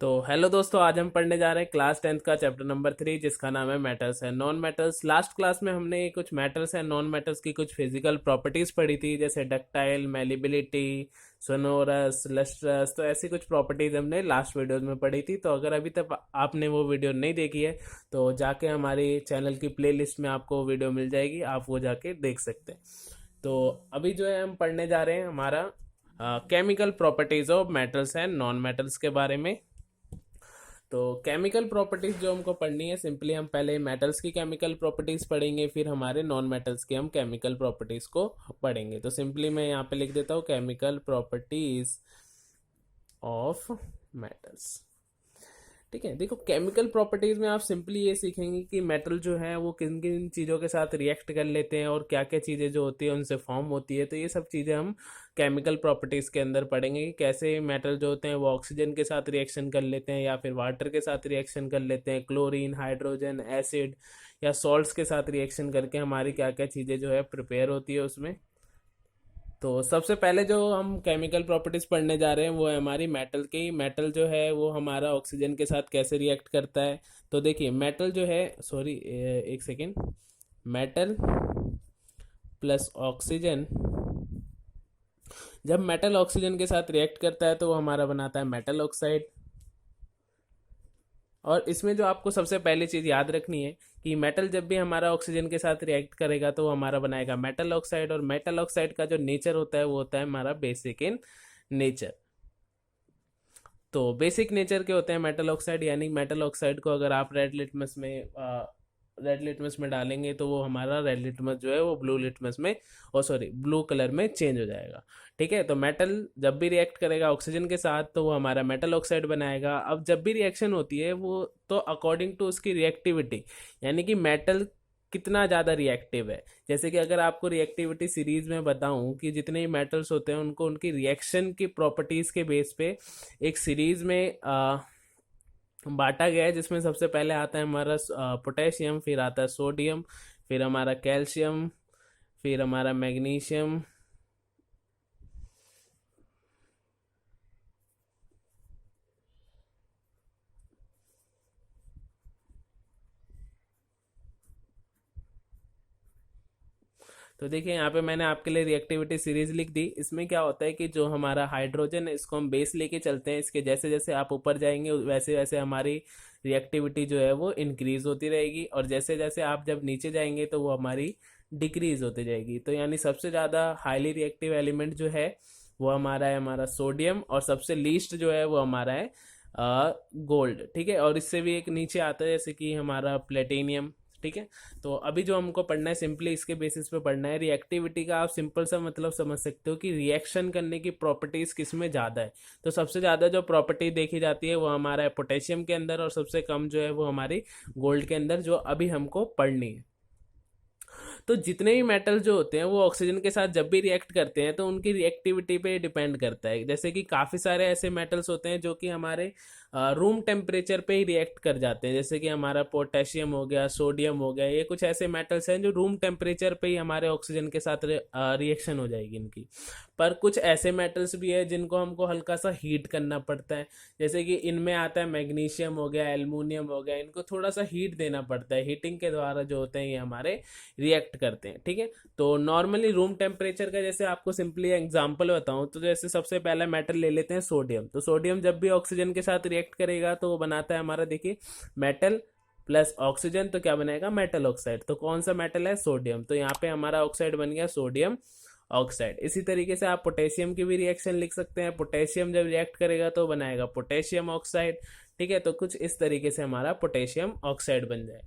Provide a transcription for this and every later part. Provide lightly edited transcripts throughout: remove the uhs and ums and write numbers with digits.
तो हेलो दोस्तों, आज हम पढ़ने जा रहे हैं क्लास 10th का चैप्टर नंबर 3, जिसका नाम है metals and non metals. Last class में हमने कुछ मेटल्स एंड नॉन मेटल्स की कुछ फिजिकल प्रॉपर्टीज पढ़ी थी, जैसे डक्टाइल, मेलिबिलिटी, सोनोरस, लस्ट्रस। तो ऐसी कुछ प्रॉपर्टीज हमने लास्ट वीडियोज में पढ़ी थी। तो अगर अभी तक आपने वो वीडियो नहीं देखी है तो जाके हमारी चैनल की प्लेलिस्ट में आपको वीडियो मिल जाएगी, आप वो जाके देख सकते हैं। तो अभी जो है हम पढ़ने जा रहे हैं हमारा chemical properties of metals and non metals के बारे में। तो केमिकल प्रॉपर्टीज जो हमको पढ़नी है, सिंपली हम पहले मेटल्स की केमिकल प्रॉपर्टीज पढ़ेंगे, फिर हमारे नॉन मेटल्स की हम केमिकल प्रॉपर्टीज को पढ़ेंगे। तो सिंपली मैं यहाँ पे लिख देता हूँ केमिकल प्रॉपर्टीज ऑफ मेटल्स। ठीक है, देखो केमिकल प्रॉपर्टीज में आप सिंपली ये सीखेंगे कि मेटल जो है वो किन किन चीज़ों के साथ रिएक्ट कर लेते हैं और क्या क्या चीज़ें जो होती है उनसे फॉर्म होती है। तो ये सब चीज़ें हम केमिकल प्रॉपर्टीज के अंदर पढ़ेंगे कि कैसे मेटल जो होते हैं वो ऑक्सीजन के साथ रिएक्शन कर लेते हैं या फिर वाटर के साथ रिएक्शन कर लेते हैं, क्लोरीन, हाइड्रोजन, एसिड या सॉल्ट्स के साथ रिएक्शन करके हमारी क्या क्या चीज़ें जो है प्रिपेयर होती है उसमें। तो सबसे पहले जो हम केमिकल प्रॉपर्टीज पढ़ने जा रहे हैं वो है हमारी मेटल की। मेटल जो है वो हमारा ऑक्सीजन के साथ कैसे रिएक्ट करता है। तो देखिए मेटल जो है, सॉरी एक सेकेंड, मेटल प्लस ऑक्सीजन, जब मेटल ऑक्सीजन के साथ रिएक्ट करता है तो वो हमारा बनाता है मेटल ऑक्साइड। और इसमें जो आपको सबसे पहली चीज़ याद रखनी है कि मेटल जब भी हमारा ऑक्सीजन के साथ रिएक्ट करेगा तो वो हमारा बनाएगा मेटल ऑक्साइड। और मेटल ऑक्साइड का जो नेचर होता है वो होता है हमारा बेसिक इन नेचर। तो बेसिक नेचर के होते हैं मेटल ऑक्साइड, यानी मेटल ऑक्साइड को अगर आप रेड लिटमस में डालेंगे तो वो हमारा रेड लिटमस जो है वो ब्लू लिटमस में, और सॉरी ब्लू कलर में चेंज हो जाएगा। ठीक है, तो मेटल जब भी रिएक्ट करेगा ऑक्सीजन के साथ तो वो हमारा मेटल ऑक्साइड बनाएगा। अब जब भी रिएक्शन होती है वो तो अकॉर्डिंग टू उसकी रिएक्टिविटी, यानी कि मेटल कितना ज़्यादा रिएक्टिव है। जैसे कि अगर आपको रिएक्टिविटी सीरीज में बताऊं कि जितने ही मेटल्स होते हैं उनको उनकी रिएक्शन की प्रॉपर्टीज के बेस पे एक सीरीज में बांटा गया है, जिसमें सबसे पहले आता है हमारा पोटेशियम, फिर आता है सोडियम, फिर हमारा कैल्शियम, फिर हमारा मैग्नीशियम, तो देखिए यहाँ पे मैंने आपके लिए रिएक्टिविटी सीरीज लिख दी। इसमें क्या होता है कि जो हमारा हाइड्रोजन है इसको हम बेस लेके चलते हैं, इसके जैसे जैसे आप ऊपर जाएंगे वैसे वैसे हमारी रिएक्टिविटी जो है वो इंक्रीज होती रहेगी, और जैसे जैसे आप जब नीचे जाएंगे तो वो हमारी डिक्रीज होती जाएगी। तो यानी सबसे ज़्यादा हाईली रिएक्टिव एलिमेंट जो है वो हमारा है हमारा सोडियम, और सबसे लीस्ट जो है वो हमारा है गोल्ड। ठीक है, और इससे भी एक नीचे आता है जैसे कि हमारा प्लेटिनियम। ठीक है, तो अभी जो हमको पढ़ना है सिंपली इसके बेसिस पे पढ़ना है। रिएक्टिविटी का आप सिंपल सा मतलब समझ सकते हो कि रिएक्शन करने की प्रॉपर्टीज किस में ज़्यादा है। तो सबसे ज़्यादा जो प्रॉपर्टी देखी जाती है वो हमारा है पोटेशियम के अंदर, और सबसे कम जो है वो हमारी गोल्ड के अंदर, जो अभी हमको पढ़नी है। तो जितने भी मेटल जो होते हैं वो ऑक्सीजन के साथ जब भी रिएक्ट करते हैं तो उनकी रिएक्टिविटी पे डिपेंड करता है। जैसे कि काफ़ी सारे ऐसे मेटल्स होते हैं जो कि हमारे रूम टेम्परेचर पे ही रिएक्ट कर जाते हैं, जैसे कि हमारा पोटेशियम हो गया, सोडियम हो गया। ये कुछ ऐसे मेटल्स हैं जो रूम टेम्परेचर पे ही हमारे ऑक्सीजन के साथ रिएक्शन हो जाएगी इनकी। पर कुछ ऐसे मेटल्स भी है जिनको हमको हल्का सा हीट करना पड़ता है, जैसे कि इनमें आता है मैग्नीशियम हो गया, एल्युमिनियम हो गया। इनको थोड़ा सा हीट देना पड़ता है, हीटिंग के द्वारा जो होते हैं ये हमारे रिएक्ट करते हैं। ठीक है, तो नॉर्मली रूम टेम्परेचर का जैसे आपको सिंपली एग्जांपल बताऊं तो जैसे सबसे पहला मेटल ले लेते हैं सोडियम। तो सोडियम जब भी ऑक्सीजन के साथ रिएक्ट करेगा तो वो बनाता है हमारा, देखिए, मेटल प्लस ऑक्सीजन, तो क्या बनाएगा, मेटल ऑक्साइड। तो कौन सा मेटल है, सोडियम। तो यहाँ पे हमारा ऑक्साइड बन गया सोडियम ऑक्साइड। इसी तरीके से आप पोटेशियम की भी रिएक्शन लिख सकते हैं। पोटेशियम जब रिएक्ट करेगा तो बनाएगा पोटेशियम ऑक्साइड। ठीक है, तो कुछ इस तरीके से हमारा पोटेशियम ऑक्साइड बन जाए।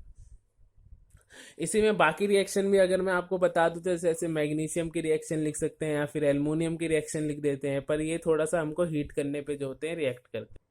इसी में बाकी रिएक्शन भी अगर मैं आपको बता दूं तो जैसे मैग्नीशियम की रिएक्शन लिख सकते हैं या फिर एल्युमिनियम की रिएक्शन लिख देते हैं, पर ये थोड़ा सा हमको हीट करने पे जो होते हैं रिएक्ट करते हैं।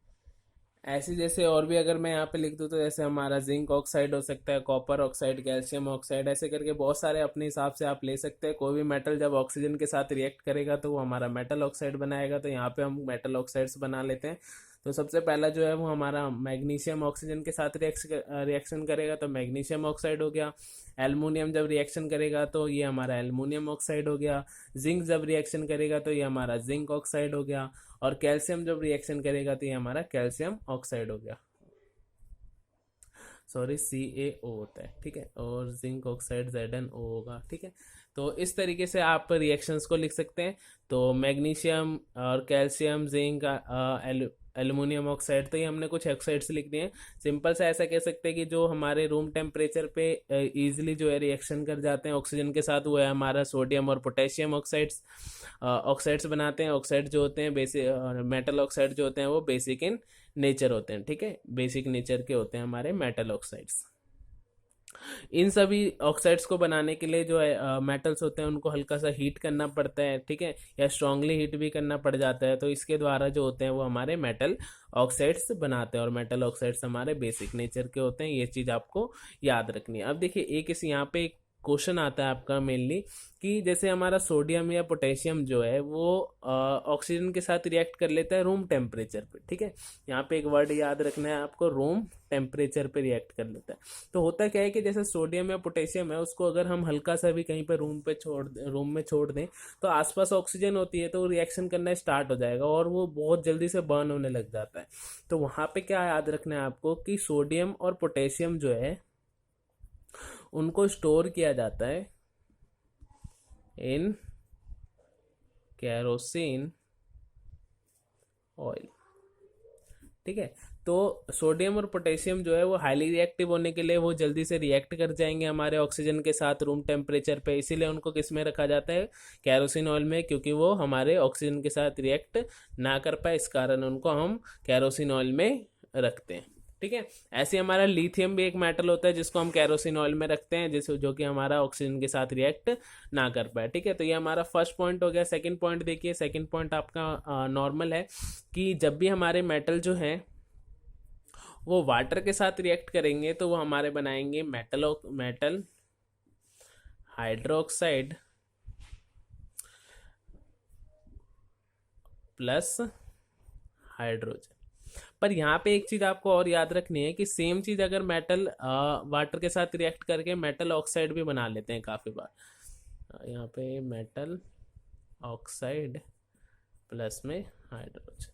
ऐसे जैसे और भी अगर मैं यहाँ पे लिख दूँ तो जैसे हमारा जिंक ऑक्साइड हो सकता है, कॉपर ऑक्साइड, कैल्शियम ऑक्साइड, ऐसे करके बहुत सारे अपने हिसाब से आप ले सकते हैं। कोई भी मेटल जब ऑक्सीजन के साथ रिएक्ट करेगा तो वो हमारा मेटल ऑक्साइड बनाएगा। तो यहाँ पे हम मेटल ऑक्साइड्स बना लेते हैं। तो सबसे पहला जो है वो हमारा मैग्नीशियम ऑक्सीजन के साथ रिएक्शन करेगा तो मैग्नीशियम ऑक्साइड हो गया। एल्युमिनियम जब रिएक्शन करेगा तो ये हमारा एल्युमिनियम ऑक्साइड हो गया। जिंक जब रिएक्शन करेगा तो ये हमारा जिंक ऑक्साइड हो गया। और कैल्शियम जब रिएक्शन करेगा तो ये हमारा कैल्शियम ऑक्साइड हो गया, सॉरी CaO होता है, ठीक है, और जिंक ऑक्साइड ZnO होगा, ठीक है। तो इस तरीके से आप रिएक्शंस को लिख सकते हैं। तो मैग्नीशियम और कैल्शियम, जिंक, एल्युमिनियम ऑक्साइड, तो ये हमने कुछ ऑक्साइड्स लिख दिए हैं। सिंपल सा ऐसा कह सकते हैं कि जो हमारे रूम टेम्परेचर पे इजीली जो है रिएक्शन कर जाते हैं ऑक्सीजन के साथ, वो है हमारा सोडियम और पोटेशियम ऑक्साइड्स। ऑक्साइड्स बनाते हैं। ऑक्साइड जो होते हैं बेसिक, मेटल ऑक्साइड जो होते हैं वो बेसिक इन नेचर होते हैं, ठीक है, बेसिक नेचर के होते हैं हमारे मेटल ऑक्साइड्स। इन सभी ऑक्साइड्स को बनाने के लिए जो है मेटल्स होते हैं उनको हल्का सा हीट करना पड़ता है, ठीक है, या स्ट्रांगली हीट भी करना पड़ जाता है। तो इसके द्वारा जो होते हैं वो हमारे मेटल ऑक्साइड्स बनाते हैं, और मेटल ऑक्साइड्स हमारे बेसिक नेचर के होते हैं। ये चीज़ आपको याद रखनी है। अब देखिए एक इस यहाँ पे एक क्वेश्चन आता है आपका मेनली कि जैसे हमारा सोडियम या पोटेशियम जो है वो ऑक्सीजन के साथ रिएक्ट कर लेता है रूम टेम्परेचर पे, ठीक है। यहाँ पे एक वर्ड याद रखना है आपको, रूम टेम्परेचर पे रिएक्ट कर लेता है। तो होता क्या है कि जैसे सोडियम या पोटेशियम है उसको अगर हम हल्का सा भी कहीं पे रूम में छोड़ दें तो आसपास ऑक्सीजन होती है तो वो रिएक्शन करना स्टार्ट हो जाएगा और वो बहुत जल्दी से बर्न होने लग जाता है। तो वहाँ पे क्या याद रखना है आपको कि सोडियम और पोटेशियम जो है उनको स्टोर किया जाता है इन कैरोसिन ऑयल, ठीक है। तो सोडियम और पोटेशियम जो है वो हाईली रिएक्टिव होने के लिए वो जल्दी से रिएक्ट कर जाएंगे हमारे ऑक्सीजन के साथ रूम टेम्परेचर पे, इसीलिए उनको किस में रखा जाता है, कैरोसिन ऑयल में, क्योंकि वो हमारे ऑक्सीजन के साथ रिएक्ट ना कर पाए, इस कारण उनको हम कैरोसिन ऑयल में रखते हैं, ठीक है। ऐसे हमारा लिथियम भी एक मेटल होता है जिसको हम कैरोसिन ऑयल में रखते हैं, जिस जो कि हमारा ऑक्सीजन के साथ रिएक्ट ना कर पाए, ठीक है। तो ये हमारा फर्स्ट पॉइंट हो गया। सेकंड पॉइंट देखिए, सेकंड पॉइंट आपका नॉर्मल है कि जब भी हमारे मेटल जो है वो वाटर के साथ रिएक्ट करेंगे तो वो हमारे बनाएंगे मेटल हाइड्रोक्साइड प्लस हाइड्रोजन। पर यहाँ पे एक चीज आपको और याद रखनी है कि सेम चीज अगर मेटल वाटर के साथ रिएक्ट करके मेटल ऑक्साइड भी बना लेते हैं काफी बार। यहाँ पे मेटल ऑक्साइड प्लस में हाइड्रोजन,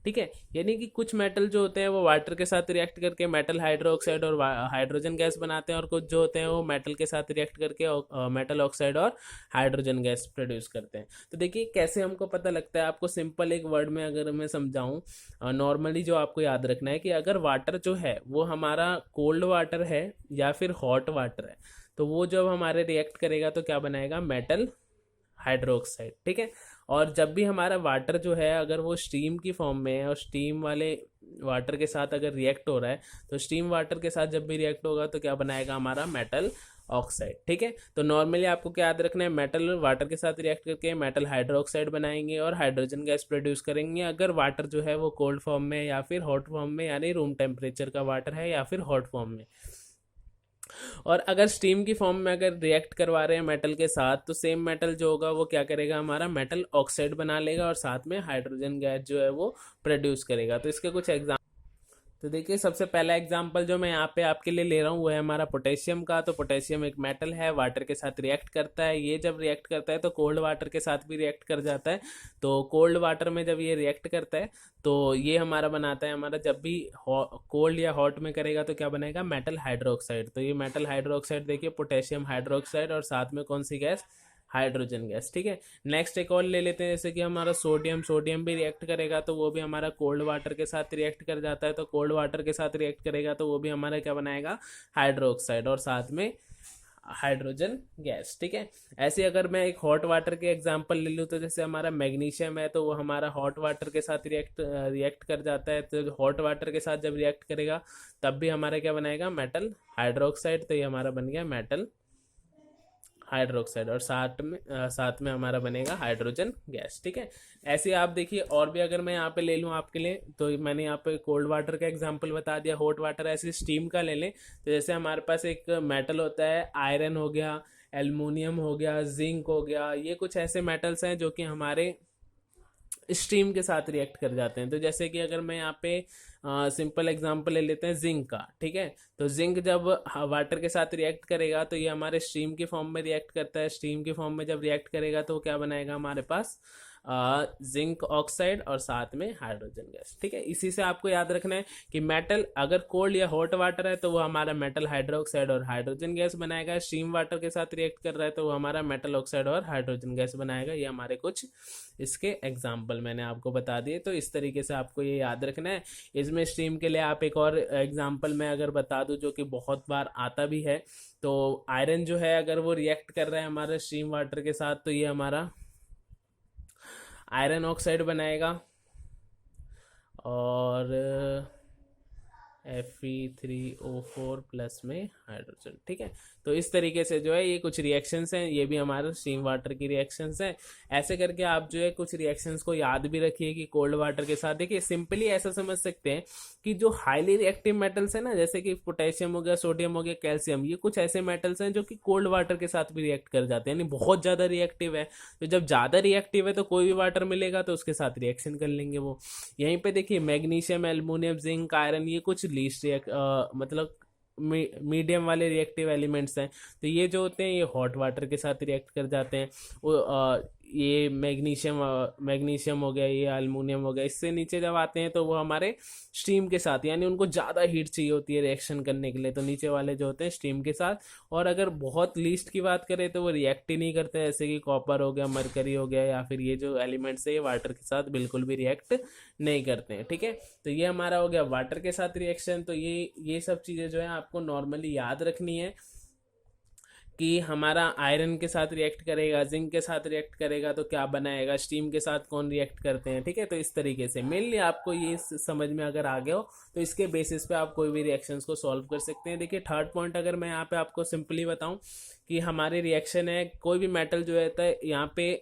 ठीक है। यानी कि कुछ मेटल जो होते हैं वो वाटर के साथ रिएक्ट करके मेटल हाइड्रोक्साइड और हाइड्रोजन गैस बनाते हैं, और कुछ जो होते हैं वो मेटल के साथ रिएक्ट करके मेटल ऑक्साइड और हाइड्रोजन गैस प्रोड्यूस करते हैं। तो देखिए कैसे हमको पता लगता है, आपको सिंपल एक वर्ड में अगर मैं समझाऊं, नॉर्मली जो आपको याद रखना है कि अगर वाटर जो है वो हमारा कोल्ड वाटर है या फिर हॉट वाटर है, तो वो जब हमारे रिएक्ट करेगा तो क्या बनाएगा, मेटल हाइड्रोक्साइड, ठीक है। और जब भी हमारा वाटर जो है अगर वो स्टीम की फॉर्म में है और स्टीम वाले वाटर के साथ अगर रिएक्ट हो रहा है तो स्टीम वाटर के साथ जब भी रिएक्ट होगा तो क्या बनाएगा, हमारा मेटल ऑक्साइड, ठीक है। तो नॉर्मली आपको क्या याद रखना है, मेटल वाटर के साथ रिएक्ट करके मेटल हाइड्रोक्साइड बनाएंगे और हाइड्रोजन गैस प्रोड्यूस करेंगे अगर वाटर जो है वो कोल्ड फॉर्म में या फिर हॉट फॉर्म में, यानी रूम टेम्परेचर का वाटर है या फिर हॉट फॉर्म में। और अगर स्टीम की फॉर्म में अगर रिएक्ट करवा रहे हैं मेटल के साथ तो सेम मेटल जो होगा वो क्या करेगा, हमारा मेटल ऑक्साइड बना लेगा और साथ में हाइड्रोजन गैस जो है वो प्रोड्यूस करेगा। तो इसके कुछ एग्जाम्पल, तो देखिए सबसे पहला एग्जाम्पल जो मैं यहाँ पे आपके लिए ले रहा हूँ वो है हमारा पोटेशियम का। तो पोटेशियम एक मेटल है, वाटर के साथ रिएक्ट करता है। ये जब रिएक्ट करता है तो कोल्ड वाटर के साथ भी रिएक्ट कर जाता है। तो कोल्ड वाटर में जब ये रिएक्ट करता है तो ये हमारा बनाता है, हमारा जब भी कोल्ड या हॉट में करेगा तो क्या बनेगा, मेटल हाइड्रोक्साइड। तो ये मेटल हाइड्रोक्साइड देखिए पोटेशियम हाइड्रोक्साइड और साथ में कौन सी गैस, हाइड्रोजन गैस, ठीक है। नेक्स्ट एक और ले लेते हैं, जैसे कि हमारा सोडियम भी रिएक्ट करेगा तो वो भी हमारा कोल्ड वाटर के साथ रिएक्ट कर जाता है। तो कोल्ड वाटर के साथ रिएक्ट करेगा तो वो भी हमारा क्या बनाएगा, हाइड्रोक्साइड और साथ में हाइड्रोजन गैस, ठीक है। ऐसे अगर मैं एक हॉट वाटर के एग्जांपल ले लूँ तो जैसे हमारा मैग्नीशियम है तो वो हमारा हॉट वाटर के साथ रिएक्ट कर जाता है। तो हॉट वाटर के साथ जब रिएक्ट करेगा तब भी हमारा क्या बनाएगा, मेटल हाइड्रोक्साइड। तो ये हमारा बन गया मेटल हाइड्रोक्साइड और साथ में हमारा बनेगा हाइड्रोजन गैस, ठीक है। ऐसे आप देखिए और भी अगर मैं यहाँ पे ले लूँ आपके लिए, तो मैंने यहाँ पे कोल्ड वाटर का एग्जांपल बता दिया, हॉट वाटर ऐसे स्टीम का ले लें तो जैसे हमारे पास एक मेटल होता है, आयरन हो गया, एल्युमिनियम हो गया, जिंक हो गया, ये कुछ ऐसे मेटल्स हैं जो कि हमारे स्टीम के साथ रिएक्ट कर जाते हैं। तो जैसे कि अगर मैं यहाँ पे सिंपल एग्जांपल ले लेते हैं जिंक का, ठीक है। तो जिंक जब वाटर के साथ रिएक्ट करेगा तो ये हमारे स्टीम की फॉर्म में रिएक्ट करता है। स्टीम की फॉर्म में जब रिएक्ट करेगा तो क्या बनाएगा हमारे पास, जिंक ऑक्साइड और साथ में हाइड्रोजन गैस। ठीक है, इसी से आपको याद रखना है कि मेटल अगर कोल्ड या हॉट वाटर है तो वो हमारा मेटल हाइड्रोक्साइड और हाइड्रोजन गैस बनाएगा, स्टीम वाटर के साथ रिएक्ट कर रहा है तो वो हमारा मेटल ऑक्साइड और हाइड्रोजन गैस बनाएगा। ये हमारे कुछ इसके एग्जाम्पल मैंने आपको बता दिए, तो इस तरीके से आपको ये याद रखना है। इसमें स्टीम के लिए आप एक और एग्जाम्पल मैं अगर बता दूं जो कि बहुत बार आता भी है, तो आयरन जो है अगर वो रिएक्ट कर रहा है हमारे स्टीम वाटर के साथ तो ये हमारा आयरन ऑक्साइड बनाएगा और Fe3O4 प्लस में हाइड्रोजन। ठीक है, तो इस तरीके से जो है ये कुछ रिएक्शंस हैं, ये भी हमारे स्टीम वाटर की रिएक्शंस हैं। ऐसे करके आप जो है कुछ रिएक्शंस को याद भी रखिए कि कोल्ड वाटर के साथ। देखिए सिंपली ऐसा समझ सकते हैं कि जो हाईली रिएक्टिव मेटल्स है ना, जैसे कि पोटेशियम हो गया, सोडियम हो गया, कैल्शियम, ये कुछ ऐसे मेटल्स हैं जो कि कोल्ड वाटर के साथ भी रिएक्ट कर जाते हैं, यानी बहुत ज़्यादा रिएक्टिव है। तो जब ज़्यादा रिएक्टिव है तो कोई भी वाटर मिलेगा तो उसके साथ रिएक्शन कर लेंगे वो। यहीं पे देखिए मैग्नीशियम, एल्युमिनियम, जिंक, आयरन, ये कुछ लीस्ट मतलब मीडियम वाले रिएक्टिव एलिमेंट्स हैं। तो ये जो होते हैं ये हॉट वाटर के साथ रिएक्ट कर जाते हैं। ये मैग्नीशियम हो गया, ये अल्युमिनियम हो गया, इससे नीचे जब आते हैं तो वो हमारे स्टीम के साथ, यानी उनको ज़्यादा हीट चाहिए होती है रिएक्शन करने के लिए, तो नीचे वाले जो होते हैं स्टीम के साथ। और अगर बहुत लीस्ट की बात करें तो वो रिएक्ट ही नहीं करते, जैसे कि कॉपर हो गया, मरकरी हो गया, या फिर ये जो एलिमेंट्स है ये वाटर के साथ बिल्कुल भी रिएक्ट नहीं करते हैं। ठीक है, तो ये हमारा हो गया वाटर के साथ रिएक्शन। तो ये सब चीज़ें जो है आपको नॉर्मली याद रखनी है कि हमारा आयरन के साथ रिएक्ट करेगा, जिंक के साथ रिएक्ट करेगा तो क्या बनाएगा, स्टीम के साथ कौन रिएक्ट करते हैं। ठीक है, तो इस तरीके से मेनली आपको ये समझ में अगर आ गया हो तो इसके बेसिस पे आप कोई भी रिएक्शंस को सॉल्व कर सकते हैं। देखिए थर्ड पॉइंट अगर मैं यहाँ पे आपको सिंपली बताऊं कि हमारी रिएक्शन है, कोई भी मेटल जो रहता है यहाँ पे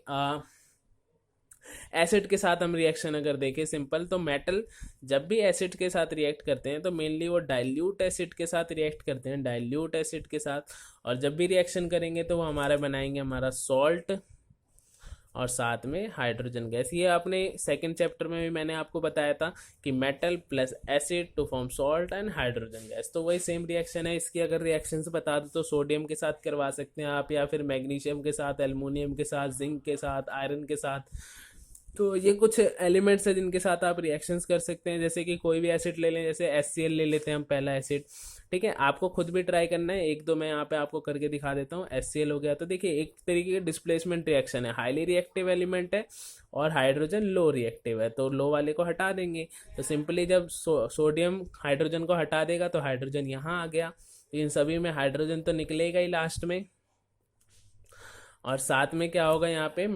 एसिड के साथ हम रिएक्शन अगर देखें सिंपल, तो मेटल जब भी एसिड के साथ रिएक्ट करते हैं तो मेनली वो डाइल्यूट एसिड के साथ रिएक्ट करते हैं, डाइल्यूट एसिड के साथ। और जब भी रिएक्शन करेंगे तो वो हमारा बनाएंगे हमारा सॉल्ट और साथ में हाइड्रोजन गैस। ये अपने सेकंड चैप्टर में भी मैंने आपको बताया था कि metal plus acid to form salt and hydrogen gas, तो वही सेम रिएक्शन है। इसकी अगर रिएक्शन से बता दो तो सोडियम के साथ करवा सकते हैं आप, या फिर मैग्नीशियम के साथ, एल्युमिनियम के साथ, जिंक के साथ, आयरन के साथ। तो ये कुछ एलिमेंट्स हैं जिनके साथ आप रिएक्शंस कर सकते हैं। जैसे कि कोई भी एसिड ले लें, जैसे HCl ले लेते हैं हम पहला एसिड। ठीक है, आपको खुद भी ट्राई करना है, एक दो मैं यहाँ पे आपको करके दिखा देता हूँ। HCl हो गया तो देखिए एक तरीके की डिस्प्लेसमेंट रिएक्शन है, हाईली रिएक्टिव एलिमेंट है और हाइड्रोजन लो रिएक्टिव है, तो लो वाले को हटा देंगे। तो सिंपली जब सोडियम हाइड्रोजन को हटा देगा तो हाइड्रोजन यहाँ आ गया, तो इन सभी में हाइड्रोजन तो निकलेगा ही लास्ट में। और साथ में क्या होगा यहाँ पे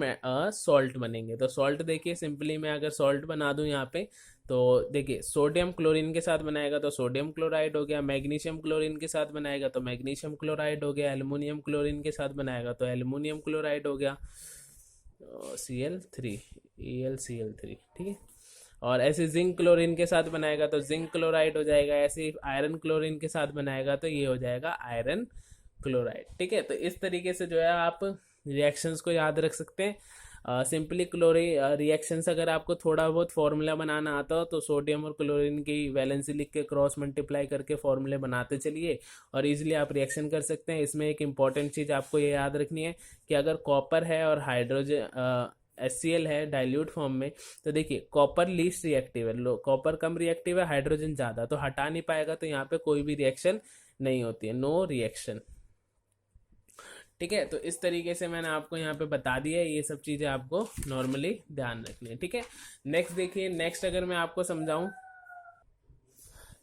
सॉल्ट बनेंगे। तो सॉल्ट देखिए सिंपली मैं अगर सॉल्ट बना दूं यहाँ पे, तो देखिए सोडियम क्लोरीन के साथ बनाएगा तो सोडियम क्लोराइड हो गया, मैग्नीशियम क्लोरीन के साथ बनाएगा तो मैग्नीशियम क्लोराइड हो गया, एल्युमिनियम क्लोरीन के साथ बनाएगा तो एल्युमिनियम क्लोराइड हो गया, Cl3 ElCl3। ठीक है, और ऐसे जिंक क्लोरीन के साथ बनाएगा तो जिंक क्लोराइड हो जाएगा, ऐसे आयरन क्लोरीन के साथ बनाएगा तो ये हो जाएगा आयरन क्लोराइड। ठीक है, तो इस तरीके से जो है आप रिएक्शंस को याद रख सकते हैं। सिंपली रिएक्शंस अगर आपको थोड़ा बहुत फॉर्मूला बनाना आता हो तो सोडियम और क्लोरीन की वैलेंसी लिख के क्रॉस मल्टीप्लाई करके फॉर्मूले बनाते चलिए और इजीली आप रिएक्शन कर सकते हैं। इसमें एक इंपॉर्टेंट चीज़ आपको ये याद रखनी है कि अगर कॉपर है और हाइड्रोजन HCl है डाइल्यूट फॉर्म में, तो देखिए कॉपर लीस्ट रिएक्टिव है, कॉपर कम रिएक्टिव है, हाइड्रोजन ज़्यादा, तो हटा नहीं पाएगा, तो यहाँ पे कोई भी रिएक्शन नहीं होती है, नो रिएक्शन। ठीक है, तो इस तरीके से मैंने आपको यहाँ पे बता दिया है, ये सब चीज़ें आपको नॉर्मली ध्यान रखनी है। ठीक है, नेक्स्ट देखिए, नेक्स्ट अगर मैं आपको समझाऊं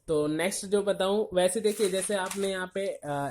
तो नेक्स्ट जो बताऊं, वैसे देखिए जैसे आपने यहाँ पे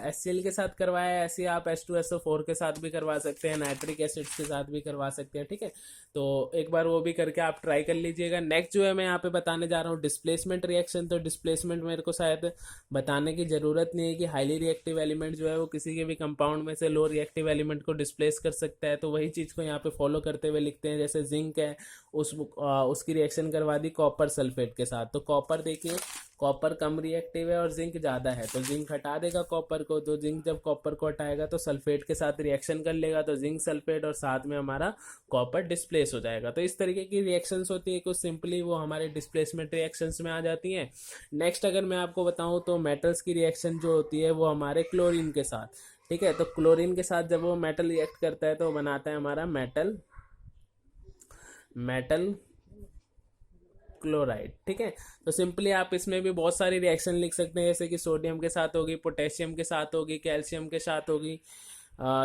HCl के साथ करवाया है, ऐसे आप H2SO4 के साथ भी करवा सकते हैं, नाइट्रिक एसिड के साथ भी करवा सकते हैं। ठीक है, तो एक बार वो भी करके आप ट्राई कर लीजिएगा। नेक्स्ट जो है मैं यहाँ पे बताने जा रहा हूँ डिस्प्लेसमेंट रिएक्शन। तो डिस्प्लेसमेंट मेरे को शायद बताने की जरूरत नहीं है कि हाईली रिएक्टिव एलिमेंट जो है वो किसी के भी कंपाउंड में से लो रिएक्टिव एलिमेंट को डिस्प्लेस कर सकता है, तो वही चीज़ को यहाँ पे फॉलो करते हुए लिखते हैं। जैसे जिंक है, उसकी रिएक्शन करवा दी कॉपर सल्फेट के साथ, तो कॉपर देखिए कॉपर कम रिएक्टिव है और जिंक ज़्यादा है, तो जिंक हटा देगा कॉपर को, तो जिंक जब कॉपर को हटाएगा तो सल्फेट के साथ रिएक्शन कर लेगा, तो जिंक सल्फेट और साथ में हमारा कॉपर डिस्प्लेस हो जाएगा। तो इस तरीके की रिएक्शंस होती है, कुछ सिंपली वो हमारे डिस्प्लेसमेंट रिएक्शंस में आ जाती हैं। नेक्स्ट अगर मैं आपको बताऊं तो मेटल्स की रिएक्शन जो होती है वो हमारे क्लोरीन के साथ। ठीक है, तो क्लोरीन के साथ जब वो मेटल रिएक्ट करता है तो बनाता है हमारा मेटल मेटल क्लोराइड। ठीक है, तो सिंपली आप इसमें भी बहुत सारी रिएक्शन लिख सकते हैं, जैसे कि सोडियम के साथ होगी, पोटेशियम के साथ होगी, कैल्शियम के साथ होगी,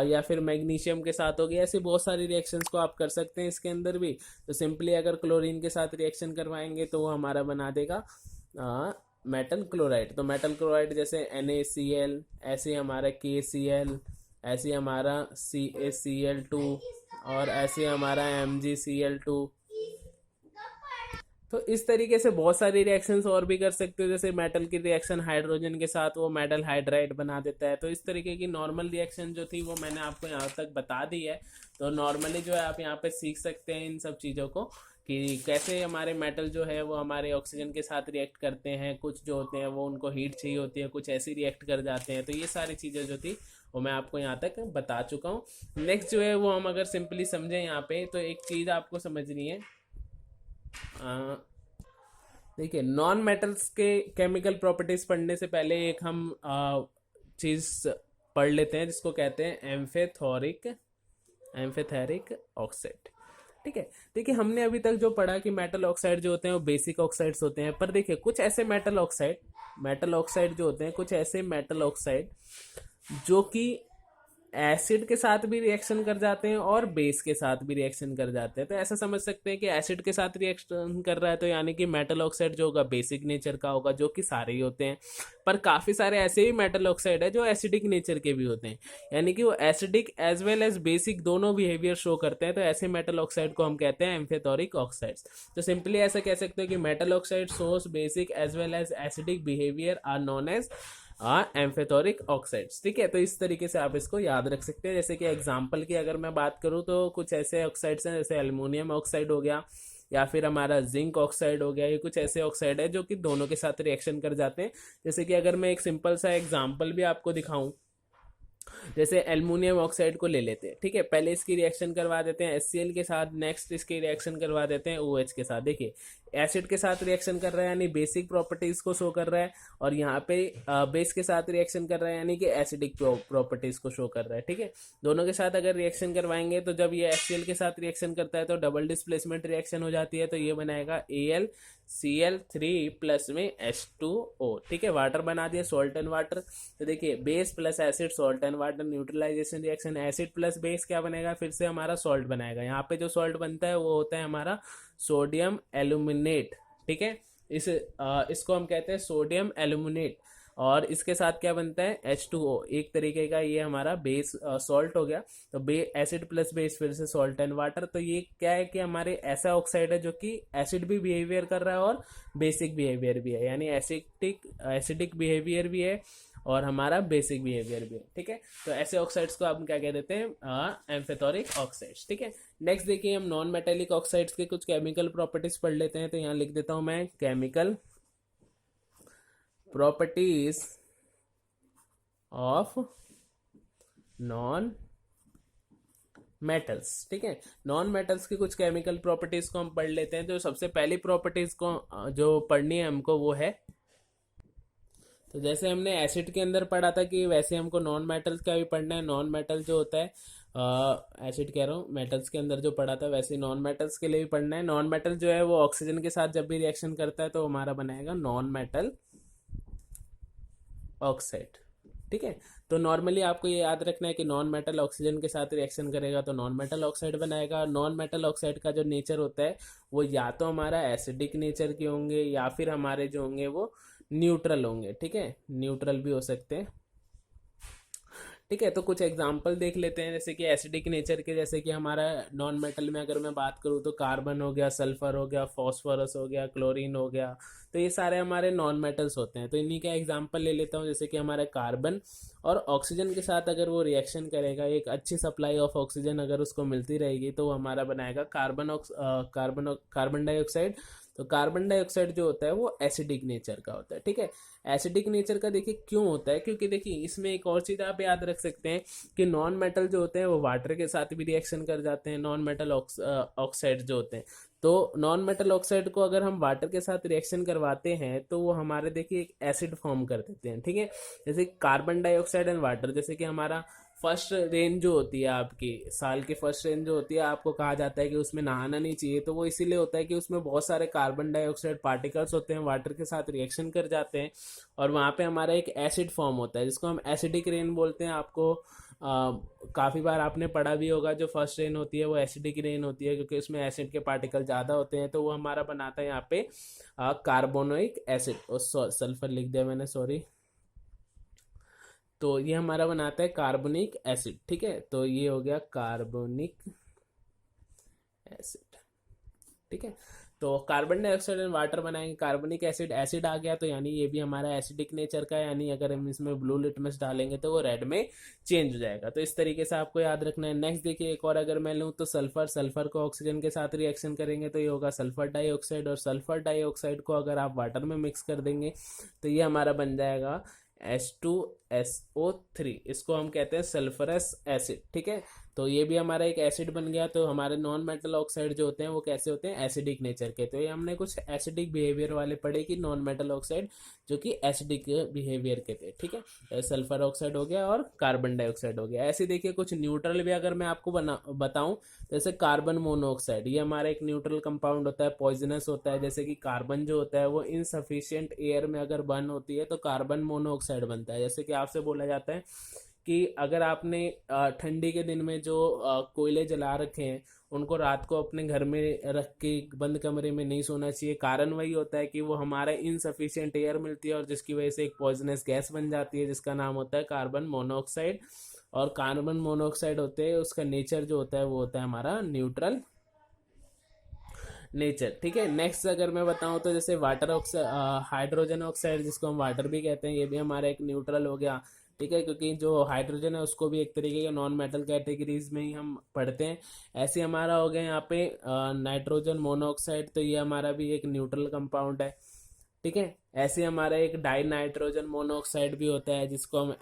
या फिर मैग्नीशियम के साथ होगी। ऐसी बहुत सारी रिएक्शंस को आप कर सकते हैं इसके अंदर भी। तो सिंपली अगर क्लोरीन के साथ रिएक्शन करवाएंगे तो वो हमारा बना देगा मेटल क्लोराइड। तो मेटल क्लोराइड जैसे NaCl, ऐसे हमारा KCl, ऐसे हमारा CaCl2, और ऐसे हमारा MgCl2। तो इस तरीके से बहुत सारी रिएक्शंस और भी कर सकते हो, जैसे मेटल की रिएक्शन हाइड्रोजन के साथ वो मेटल हाइड्राइड बना देता है। तो इस तरीके की नॉर्मल रिएक्शन जो थी वो मैंने आपको यहाँ तक बता दी है। तो नॉर्मली जो है आप यहाँ पे सीख सकते हैं इन सब चीज़ों को, कि कैसे हमारे मेटल जो है वो हमारे ऑक्सीजन के साथ रिएक्ट करते हैं। कुछ जो होते हैं वो उनको हीट चाहिए होती है, कुछ ऐसी रिएक्ट कर जाते हैं। तो ये सारी चीज़ें जो थी वो मैं आपको यहाँ तक बता चुका हूँ। नेक्स्ट जो है वो हम अगर सिंपली समझें यहाँ पे, तो एक चीज़ आपको समझनी है। देखिए, नॉन मेटल्स के केमिकल प्रॉपर्टीज पढ़ने से पहले एक हम चीज पढ़ लेते हैं जिसको कहते हैं एम्फेथेरिक ऑक्साइड। ठीक है, देखिए हमने अभी तक जो पढ़ा कि मेटल ऑक्साइड जो होते हैं वो बेसिक ऑक्साइड्स होते हैं, पर देखिए कुछ ऐसे मेटल ऑक्साइड जो होते हैं, कुछ ऐसे मेटल ऑक्साइड जो कि एसिड के साथ भी रिएक्शन कर जाते हैं और बेस के साथ भी रिएक्शन कर जाते हैं। तो ऐसा समझ सकते हैं कि एसिड के साथ रिएक्शन कर रहा है तो यानी कि मेटल ऑक्साइड जो होगा बेसिक नेचर का होगा, जो कि सारे ही होते हैं। पर काफ़ी सारे ऐसे भी मेटल ऑक्साइड है जो एसिडिक नेचर के भी होते हैं, यानी कि वो acidic as well as basic दोनों बिहेवियर शो करते हैं। तो ऐसे मेटल ऑक्साइड को हम कहते हैं एम्फेथोरिक ऑक्साइड्स। तो सिंपली ऐसा कह सकते हो कि metal oxide shows basic as well as acidic behaviour are known as amphoteric oxides. ठीक है, तो इस तरीके से आप इसको याद रख सकते हैं। जैसे कि एग्जांपल की अगर मैं बात करूं तो कुछ ऐसे ऑक्साइड्स हैं, जैसे एल्युमिनियम ऑक्साइड हो गया, या फिर हमारा जिंक ऑक्साइड हो गया। ये कुछ ऐसे ऑक्साइड है जो कि दोनों के साथ रिएक्शन कर जाते हैं। जैसे कि अगर मैं एक सिंपल सा एग्जाम्पल भी आपको दिखाऊं, जैसे एल्युमिनियम ऑक्साइड को ले लेते हैं। ठीक है, पहले इसकी रिएक्शन करवा देते हैं HCl के साथ, नेक्स्ट इसकी रिएक्शन करवा देते हैं OH के साथ। देखिए एसिड के साथ रिएक्शन कर रहा है यानी बेसिक प्रॉपर्टीज को शो कर रहा है, और यहाँ पे बेस के साथ रिएक्शन कर रहा है यानी कि एसिडिक प्रॉपर्टीज को शो कर रहा है। ठीक है, दोनों के साथ अगर रिएक्शन करवाएंगे तो जब ये HCl के साथ रिएक्शन करता है तो डबल डिस्प्लेसमेंट रिएक्शन हो जाती है। तो ये बनाएगा AlCl3 प्लस में H2O। ठीक है, वाटर बना दिया, सॉल्ट एंड वाटर। तो देखिए base plus acid, salt and water, neutralisation reaction, acid plus base क्या बनेगा, फिर से हमारा सॉल्ट बनाएगा। यहाँ पे जो सॉल्ट बनता है वो होता है हमारा सोडियम एल्यूमिनेट। ठीक है, इसको हम कहते हैं सोडियम एल्यूमिनेट, और इसके साथ क्या बनता है H2O, एक तरीके का ये हमारा बेस सॉल्ट हो गया। तो एसिड प्लस बेस फिर से सॉल्ट एंड वाटर। तो ये क्या है कि हमारे ऐसा ऑक्साइड है जो कि एसिड भी बिहेवियर कर रहा है और बेसिक बिहेवियर भी है, यानी एसिडिक बिहेवियर भी है और हमारा बेसिक बिहेवियर भी है। ठीक है, तो ऐसे ऑक्साइड्स को आप क्या कह देते हैं, एम्फेथोरिक ऑक्साइड्स। ठीक है, नेक्स्ट देखिए हम नॉन मेटेलिक ऑक्साइड्स के कुछ केमिकल प्रॉपर्टीज पढ़ लेते हैं। तो यहाँ लिख देता हूं मैं chemical properties of non metals. ठीक है, नॉन मेटल्स की कुछ केमिकल प्रॉपर्टीज को हम पढ़ लेते हैं। तो सबसे पहली प्रॉपर्टीज को जो पढ़नी है हमको वो है, तो जैसे हमने एसिड के अंदर पढ़ा था कि वैसे हमको नॉन मेटल्स का भी पढ़ना है। नॉन मेटल जो होता है, एसिड कह रहा हूँ, मेटल्स के अंदर जो पढ़ा था वैसे नॉन मेटल्स के लिए भी पढ़ना है। नॉन मेटल जो है वो ऑक्सीजन के साथ जब भी रिएक्शन करता है तो हमारा बनाएगा नॉन मेटल ऑक्साइड। ठीक है, तो नॉर्मली आपको ये याद रखना है कि नॉन मेटल ऑक्सीजन के साथ रिएक्शन करेगा तो नॉन मेटल ऑक्साइड बनाएगा। नॉन मेटल ऑक्साइड का जो नेचर होता है वो या तो हमारा एसिडिक नेचर के होंगे या फिर हमारे जो होंगे वो न्यूट्रल होंगे। ठीक है, न्यूट्रल भी हो सकते हैं। ठीक है, तो कुछ एग्जांपल देख लेते हैं, जैसे कि एसिडिक नेचर के, जैसे कि हमारा नॉन मेटल में अगर मैं बात करूँ तो कार्बन हो गया, सल्फर हो गया, फॉस्फोरस हो गया, क्लोरीन हो गया। तो ये सारे हमारे नॉन मेटल्स होते हैं। तो इन्हीं का एग्जांपल ले लेता हूँ, जैसे कि हमारा कार्बन और ऑक्सीजन के साथ अगर वो रिएक्शन करेगा, एक अच्छी सप्लाई ऑफ ऑक्सीजन अगर उसको मिलती रहेगी तो वो हमारा बनाएगा कार्बन डाइऑक्साइड। तो कार्बन डाइऑक्साइड जो होता है वो एसिडिक नेचर का होता है। ठीक है, एसिडिक नेचर का देखिए क्यों होता है, क्योंकि देखिए इसमें एक और चीज़ आप याद रख सकते हैं कि नॉन मेटल जो होते हैं वो वाटर के साथ भी रिएक्शन कर जाते हैं, नॉन मेटल ऑक्साइड जो होते हैं। तो नॉन मेटल ऑक्साइड को अगर हम वाटर के साथ रिएक्शन करवाते हैं तो वो हमारे देखिए एक एसिड फॉर्म कर देते हैं, ठीक है। जैसे कार्बन डाइऑक्साइड एंड वाटर, जैसे कि हमारा फर्स्ट रेन जो होती है आपकी साल की फर्स्ट रेन जो होती है, आपको कहा जाता है कि उसमें नहाना नहीं चाहिए, तो वो इसीलिए होता है कि उसमें बहुत सारे कार्बन डाइऑक्साइड पार्टिकल्स होते हैं, वाटर के साथ रिएक्शन कर जाते हैं और वहाँ पे हमारा एक एसिड फॉर्म होता है जिसको हम एसिडिक रेन बोलते हैं। आपको काफ़ी बार आपने पढ़ा भी होगा, जो फर्स्ट रेन होती है वो एसिडिक रेन होती है क्योंकि उसमें एसिड के पार्टिकल ज़्यादा होते हैं, तो वो हमारा बनाता है यहाँ पे कार्बोनिक एसिड, और सल्फर लिख दिया मैंने, सॉरी। तो ये हमारा बनाता है कार्बोनिक एसिड, ठीक है। तो ये हो गया कार्बोनिक एसिड, ठीक है। तो कार्बन डाइऑक्साइड एंड वाटर बनाएंगे, कार्बोनिक एसिड, एसिड आ गया तो यानी ये भी हमारा एसिडिक नेचर का है, यानी अगर हम इसमें ब्लू लिटमस डालेंगे तो वो रेड में चेंज हो जाएगा। तो इस तरीके से आपको याद रखना है। नेक्स्ट देखिए, एक और अगर मैं लूँ तो सल्फर, सल्फर को ऑक्सीजन के साथ रिएक्शन करेंगे तो ये होगा सल्फर डाइऑक्साइड, और सल्फर डाइऑक्साइड को अगर आप वाटर में मिक्स कर देंगे तो ये हमारा बन जाएगा H2SO3, इसको हम कहते हैं सल्फरस एसिड, ठीक है। तो ये भी हमारा एक एसिड बन गया। तो हमारे नॉन मेटल ऑक्साइड जो होते हैं वो कैसे होते हैं, एसिडिक नेचर के। तो ये हमने कुछ एसिडिक बिहेवियर वाले पढ़े कि नॉन मेटल ऑक्साइड जो कि एसिडिक बिहेवियर के थे, ठीक है। सल्फर ऑक्साइड हो गया और कार्बन डाइऑक्साइड हो गया। ऐसे देखिए कुछ न्यूट्रल भी अगर मैं आपको बताऊं, जैसे कार्बन मोनोऑक्साइड, ये हमारा एक न्यूट्रल कंपाउंड होता है, पॉइजनस होता है। जैसे कि कार्बन जो होता है वो इनसफिशिएंट एयर में अगर बर्न होती है तो कार्बन मोनोऑक्साइड बनता है। जैसे कि आपसे बोला जाता है कि अगर आपने ठंडी के दिन में जो कोयले जला रखे हैं उनको रात को अपने घर में रख के बंद कमरे में नहीं सोना चाहिए। कारण वही होता है कि वो हमारे इनसफिशिएंट एयर मिलती है और जिसकी वजह से एक पॉइजनस गैस बन जाती है जिसका नाम होता है कार्बन मोनोऑक्साइड। और कार्बन मोनोऑक्साइड होते हैं, उसका नेचर जो होता है वो होता है हमारा न्यूट्रल नेचर, ठीक है। नेक्स्ट अगर मैं बताऊं तो जैसे वाटर ऑक्साइड, हाइड्रोजन ऑक्साइड जिसको हम वाटर भी कहते हैं, ये भी हमारा एक न्यूट्रल हो गया, ठीक है। क्योंकि जो हाइड्रोजन है उसको भी एक तरीके के नॉन मेटल कैटेगरीज में ही हम पढ़ते हैं। ऐसे हमारा हो गया यहाँ पे नाइट्रोजन मोनोऑक्साइड, तो ये हमारा भी एक न्यूट्रल कंपाउंड है, ठीक है। ऐसे हमारा एक डाई नाइट्रोजन मोनोऑक्साइड भी होता है जिसको हम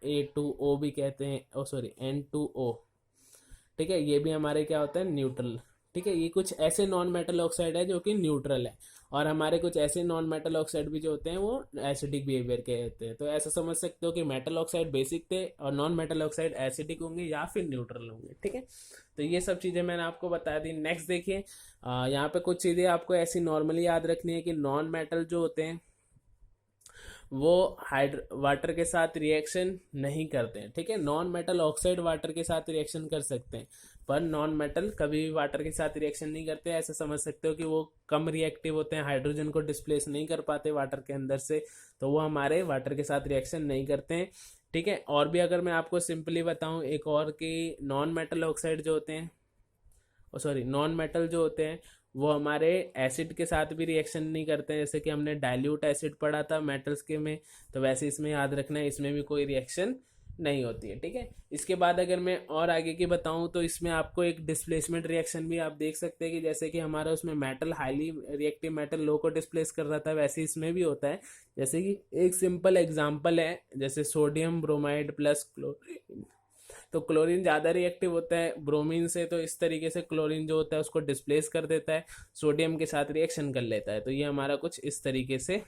Na2O भी कहते हैं, ओ सॉरी N2O, ठीक है। ये भी हमारे क्या होता है, न्यूट्रल, ठीक है। ये कुछ ऐसे नॉन मेटल ऑक्साइड है जो कि न्यूट्रल है, और हमारे कुछ ऐसे नॉन मेटल ऑक्साइड भी जो होते हैं वो एसिडिक बिहेवियर के होते हैं। तो ऐसा समझ सकते हो कि मेटल ऑक्साइड बेसिक थे और नॉन मेटल ऑक्साइड एसिडिक होंगे या फिर न्यूट्रल होंगे, ठीक है। तो ये सब चीज़ें मैंने आपको बता दी। नेक्स्ट देखिए, यहाँ पे कुछ चीज़ें आपको ऐसी नॉर्मली याद रखनी है कि नॉन मेटल जो होते हैं वो वाटर के साथ रिएक्शन नहीं करते हैं, ठीक है। नॉन मेटल ऑक्साइड वाटर के साथ रिएक्शन कर सकते हैं पर नॉन मेटल कभी भी वाटर के साथ रिएक्शन नहीं करते। ऐसे समझ सकते हो कि वो कम रिएक्टिव होते हैं, हाइड्रोजन को डिस्प्लेस नहीं कर पाते वाटर के अंदर से, तो वो हमारे वाटर के साथ रिएक्शन नहीं करते हैं, ठीक है। और भी अगर मैं आपको सिंपली बताऊं एक और कि नॉन मेटल ऑक्साइड जो होते हैं, सॉरी नॉन मेटल जो होते हैं वो हमारे एसिड के साथ भी रिएक्शन नहीं करते हैं। जैसे कि हमने डाइल्यूट एसिड पढ़ा था मेटल्स के में, तो वैसे इसमें याद रखना है इसमें भी कोई रिएक्शन नहीं होती है, ठीक है। इसके बाद अगर मैं और आगे की बताऊं तो इसमें आपको एक डिस्प्लेसमेंट रिएक्शन भी आप देख सकते हैं कि जैसे कि हमारा उसमें मेटल हाईली रिएक्टिव मेटल लो को डिस्प्लेस कर रहा था, वैसे इसमें भी होता है। जैसे कि एक सिंपल एग्जांपल है, जैसे सोडियम ब्रोमाइड प्लस क्लोरीन, तो क्लोरीन ज़्यादा रिएक्टिव होता है ब्रोमीन से, तो इस तरीके से क्लोरीन जो होता है उसको डिस्प्लेस कर देता है, सोडियम के साथ रिएक्शन कर लेता है। तो ये हमारा कुछ इस तरीके से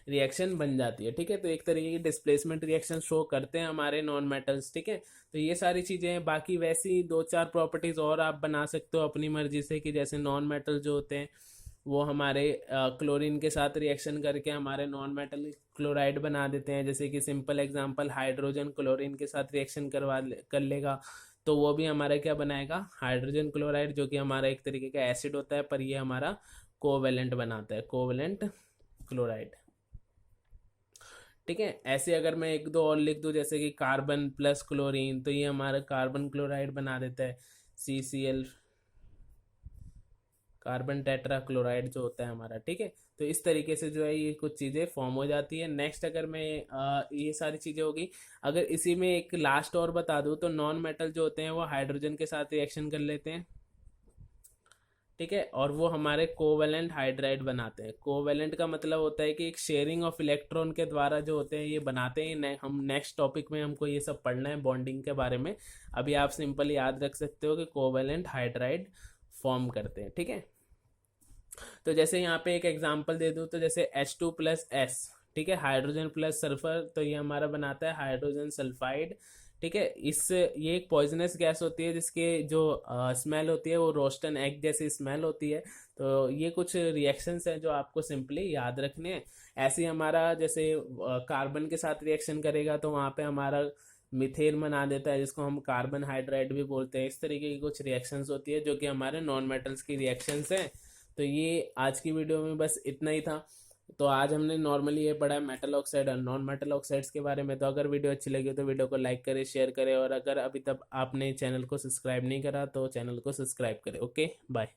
रिएक्शन बन जाती है, ठीक है। तो एक तरीके की डिस्प्लेसमेंट रिएक्शन शो करते हैं हमारे नॉन मेटल्स, ठीक है। तो ये सारी चीज़ें हैं। बाकी वैसी दो चार प्रॉपर्टीज़ और आप बना सकते हो अपनी मर्जी से कि जैसे नॉन मेटल जो होते हैं वो हमारे क्लोरीन के साथ रिएक्शन करके हमारे नॉन मेटल क्लोराइड बना देते हैं। जैसे कि सिंपल एग्जांपल, हाइड्रोजन क्लोरीन के साथ रिएक्शन कर लेगा तो वो भी हमारा क्या बनाएगा, हाइड्रोजन क्लोराइड, जो कि हमारा एक तरीके का एसिड होता है पर ये हमारा कोवेलेंट बनाता है, कोवेलेंट क्लोराइड, ठीक है। ऐसे अगर मैं एक दो और लिख दूं जैसे कि कार्बन प्लस क्लोरीन, तो ये हमारा कार्बन क्लोराइड बना देता है, CCl, कार्बन टेट्रा क्लोराइड जो होता है हमारा, ठीक है। तो इस तरीके से जो है ये कुछ चीज़ें फॉर्म हो जाती है। नेक्स्ट अगर मैं ये सारी चीज़ें होगी, अगर इसी में एक लास्ट और बता दूं तो नॉन मेटल जो होते हैं वो हाइड्रोजन के साथ रिएक्शन कर लेते हैं, ठीक है, और वो हमारे कोवेलेंट हाइड्राइड बनाते हैं। कोवेलेंट का मतलब होता है कि एक शेयरिंग ऑफ इलेक्ट्रॉन के द्वारा जो होते हैं ये बनाते हैं। हम नेक्स्ट टॉपिक में हमको ये सब पढ़ना है बॉन्डिंग के बारे में। अभी आप सिंपल याद रख सकते हो कि कोवेलेंट हाइड्राइड फॉर्म करते हैं, ठीक है। तो जैसे यहाँ पे एक एग्जांपल दे दूँ तो जैसे H2+S, ठीक है, हाइड्रोजन प्लस सल्फर, तो ये हमारा बनाता है हाइड्रोजन सल्फाइड, ठीक है। ये एक पॉइजनस गैस होती है जिसके जो स्मेल होती है वो रोस्टन एग जैसी स्मेल होती है। तो ये कुछ रिएक्शंस हैं जो आपको सिंपली याद रखने हैं। ऐसे ही हमारा जैसे कार्बन के साथ रिएक्शन करेगा तो वहाँ पे हमारा मिथेन बना देता है जिसको हम कार्बन हाइड्राइड भी बोलते हैं। इस तरीके की कुछ रिएक्शंस होती है जो कि हमारे नॉन मेटल्स की रिएक्शंस हैं। तो ये आज की वीडियो में बस इतना ही था। तो आज हमने नॉर्मली ये पढ़ा है मेटल ऑक्साइड और नॉन मेटल ऑक्साइड्स के बारे में। तो अगर वीडियो अच्छी लगी तो वीडियो को लाइक करें, शेयर करें, और अगर अभी तक आपने चैनल को सब्सक्राइब नहीं करा तो चैनल को सब्सक्राइब करें। Okay, bye.